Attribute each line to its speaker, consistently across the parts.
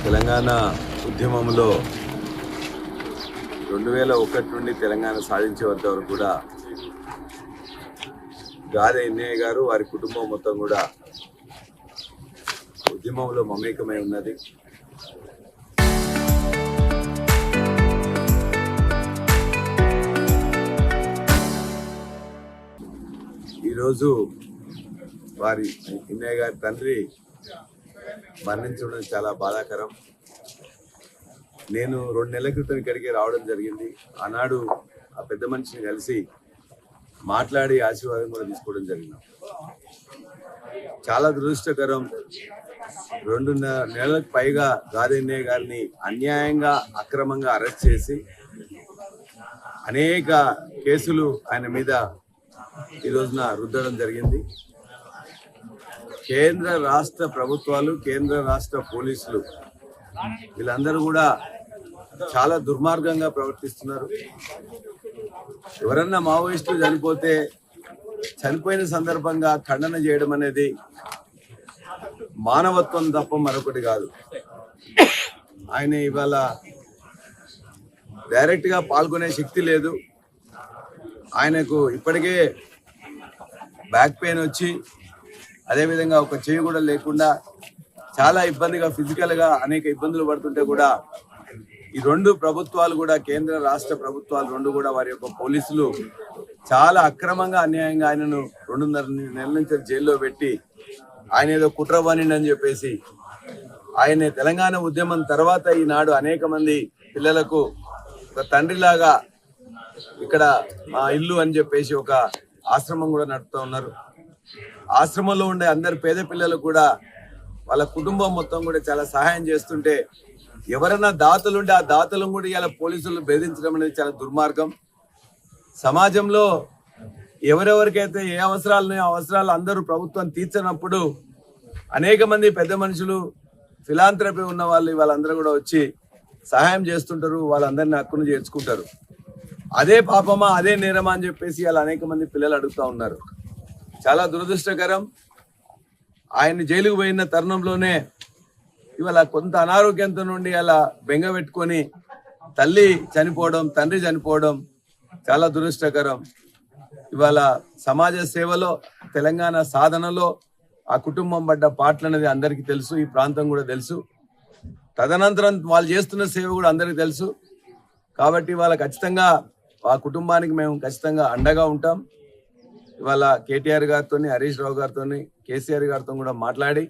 Speaker 1: తెలంగాణ ఉద్యమంలో 2001 నుండి తెలంగాణ సాధించేంత వరకు కూడా గాదె ఎన్నయ్య గారు వారి కుటుంబం మొత్తం కూడా ఉద్యమంలో మమేకమై ఉన్నది. ఈరోజు వారి ఎన్నయ్య గారి తండ్రి మరణించడం చాలా బాధాకరం. నేను 2 నెలల క్రితం ఇక్కడికి రావడం జరిగింది. ఆనాడు ఆ పెద్ద మనిషిని కలిసి మాట్లాడి ఆశీర్వాదం కూడా తీసుకోవడం జరిగింది. చాలా దురదృష్టకరం. 2 నెలలకు పైగా గాదె ఎన్నయ్య గారిని అన్యాయంగా అక్రమంగా అరెస్ట్ చేసి అనేక కేసులు ఆయన మీద ఈ రోజున రుద్దడం జరిగింది. కేంద్ర రాష్ట్ర ప్రభుత్వాలు, కేంద్ర రాష్ట్ర పోలీసులు వీళ్ళందరూ కూడా చాలా దుర్మార్గంగా ప్రవర్తిస్తున్నారు. ఎవరన్నా మావోయిస్టులు చనిపోతే చనిపోయిన సందర్భంగా ఖండన చేయడం అనేది మానవత్వం తప్ప మరొకటి కాదు. ఆయన ఇవాళ డైరెక్ట్గా పాల్గొనే శక్తి లేదు. ఆయనకు ఇప్పటికే బ్యాక్ పెయిన్ వచ్చి అదేవిధంగా ఒక చెయ్యి కూడా లేకుండా చాలా ఇబ్బందిగా ఫిజికల్గా అనేక ఇబ్బందులు పడుతుంటే కూడా ఈ 2 ప్రభుత్వాలు కూడా, కేంద్ర రాష్ట్ర ప్రభుత్వాలు 2 కూడా వారి యొక్క పోలీసులు చాలా అక్రమంగా అన్యాయంగా ఆయనను 2.5 నెలల నుంచి జైల్లో పెట్టి ఆయన ఏదో కుట్రవాణిని అని చెప్పేసి ఆయన తెలంగాణ ఉద్యమం తర్వాత ఈనాడు అనేక మంది పిల్లలకు ఒక తండ్రిలాగా ఇక్కడ మా ఇల్లు అని చెప్పేసి ఒక ఆశ్రమం కూడా నడుపుతూ ఉన్నారు. ఆశ్రమంలో ఉండే అందరు పేద పిల్లలకు కూడా వాళ్ళ కుటుంబం మొత్తం కూడా చాలా సహాయం చేస్తుంటే ఎవరైనా దాతలుంటే ఆ దాతలను కూడా ఇలా పోలీసులు బెదిరించడం అనేది చాలా దుర్మార్గం. సమాజంలో ఎవరెవరికైతే ఏ అవసరాలు ఉన్నాయో ఆ అవసరాలు అందరూ ప్రభుత్వం తీర్చినప్పుడు అనేక మంది పెద్ద మనుషులు, ఫిలాంథ్రపీ ఉన్న వాళ్ళు వాళ్ళందరూ కూడా వచ్చి సహాయం చేస్తుంటారు. వాళ్ళందరినీ హక్కును చేర్చుకుంటారు. అదే పాపమా, అదే నేరమా అని చెప్పేసి అలా అనేక మంది పిల్లలు అడుగుతూ ఉన్నారు. చాలా దురదృష్టకరం. ఆయన జైలుకు పోయిన తరుణంలోనే ఇవాళ కొంత అనారోగ్యంతో నుండి అలా బెంగ పెట్టుకొని తల్లి చనిపోవడం, తండ్రి చనిపోవడం చాలా దురదృష్టకరం. ఇవాళ సమాజ సేవలో, తెలంగాణ సాధనలో ఆ కుటుంబం పడ్డ పాటలు అనేది అందరికీ తెలుసు, ఈ ప్రాంతం కూడా తెలుసు. తదనంతరం వాళ్ళు చేస్తున్న సేవ కూడా అందరికీ తెలుసు. కాబట్టి ఇవాళ ఖచ్చితంగా ఆ కుటుంబానికి మేము ఖచ్చితంగా అండగా ఉంటాం. ఇవాళ కేటీఆర్ గారితో, హరీష్ రావు గారితో, కేసీఆర్ గారితో కూడా మాట్లాడి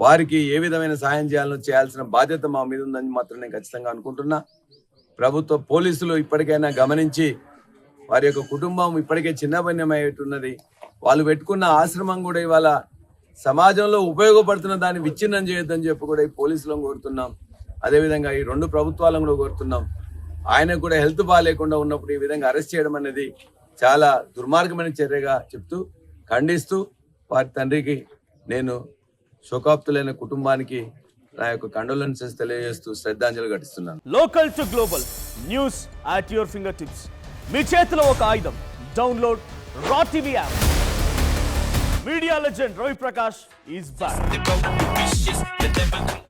Speaker 1: వారికి ఏ విధమైన సహాయం చేయాల్సిన బాధ్యత మా మీద ఉందని మాత్రం నేను ఖచ్చితంగా అనుకుంటున్నా. ప్రభుత్వ పోలీసులు ఇప్పటికైనా గమనించి వారి యొక్క కుటుంబం ఇప్పటికే చిన్నభిన్నమయ్యేట్టున్నది. వాళ్ళు పెట్టుకున్న ఆశ్రమం కూడా ఇవాళ సమాజంలో ఉపయోగపడుతున్న దాన్ని విచ్ఛిన్నం చేయొద్దని చెప్పి కూడా ఈ పోలీసులను కోరుతున్నాం. అదేవిధంగా ఈ 2 ప్రభుత్వాలను కూడా కోరుతున్నాం. ఆయనకు కూడా హెల్త్ బాగాలేకుండా ఉన్నప్పుడు ఈ విధంగా అరెస్ట్ చేయడం అనేది చాలా దుర్మార్గమైన చర్యగా చెప్తూ, ఖండిస్తూ వారి తండ్రికి నేను శోకాప్తులైన కుటుంబానికి నా యొక్క కండోలెన్సెస్ తెలియజేస్తూ శ్రద్ధాంజలి ఘటిస్తున్నాను.
Speaker 2: Local to global news at your finger tips. మీ చేతిలో ఒక ఆయుధం. Download Raw TV app. Media legend Ravi Prakash is back.